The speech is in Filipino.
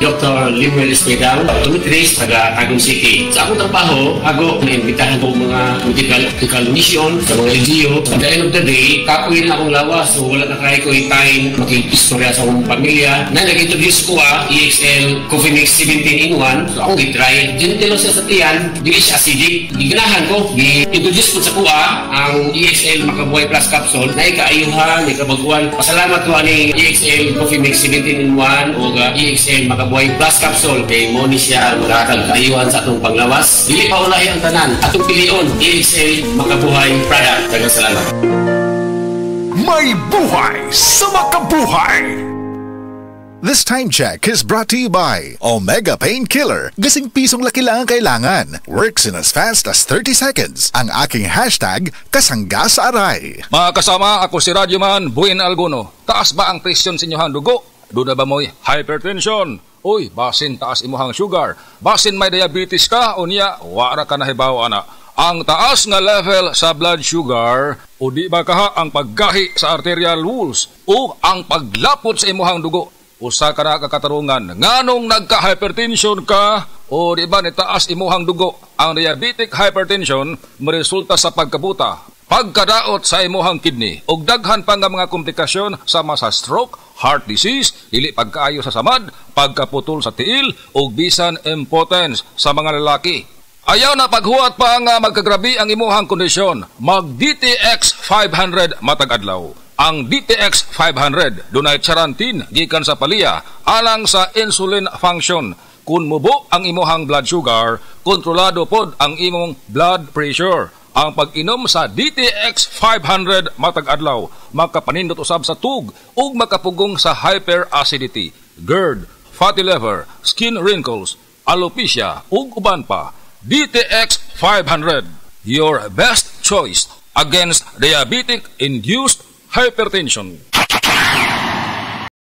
Dr. Limuel Espedal, optometrist, taga Tagum City. Sa akong trabaho, ako naimbitahan ko mga medical mission sa mga LGU. At the end of the day, kapoy na akong lawas. So wala na kaya ko yung time makikistorya sa akong pamilya. Na nag-introduce ko EXL Coffee Mix 17 in 1. So akong gitry. Gentle siya sa tiyan, hindi siya acidic. Giganahan ko, gi-introduce ko sa kuha ang EXL Makabuhay Plus Capsule na ikaayuhan, ikabaguan. Pasalamat ko ani EXL Coffee Mix 17 in 1 o EXL Makabuhay Plus Capsule kay mo ni siya magkakag kaayuhan sa atong panglawas. Dili pa ulahi ang tanan. Atong pilion, EXL Makabuhay product. Daghang salamat. May buhay sa makabuhay! This time check is brought to you by Omega Painkiller. Gasing pisong laki lang ang kailangan. Works in as fast as 30 seconds. Ang aking hashtag, kasangga sa aray. Mga kasama, ako si Radyoman Buin Alguno. Taas ba ang presyon sa inyong dugo? Doon na ba mo'y hypertension? Uy, basin taas imuhang sugar. Basin may diabetes ka o niya, wara ka na hibaw ana. Ang taas nga level sa blood sugar o di ba kaha ang paggahi sa arterial walls o ang paglapot sa imuhang dugo. Usa ka na kakatarungan, nganong nagka-hypertension ka o di ba nitaas imuhang dugo? Ang diabetic hypertension maresulta sa pagkabuta, pagkadaot sa imuhang kidney ug daghan pa nga mga komplikasyon sama sa stroke, heart disease, dili pagkaayo sa samad, pagkaputol sa tiil ug bisan impotence sa mga lalaki. Ayaw na paghuwat pa nga magkagrabi ang imuhang kondisyon. Mag DTX 500 matag adlaw. Ang DTX 500 dunay charantin gikan sa palya alang sa insulin function. Kung mubo ang imuhang blood sugar, kontrolado pod ang imong blood pressure. Ang pag-inom sa DTX 500 matag adlaw makapanindot usab sa tug ug makapugong sa hyperacidity, GERD, fatty liver, skin wrinkles, alopecia ug uban pa. DTX 500, your best choice against diabetic-induced hypertension.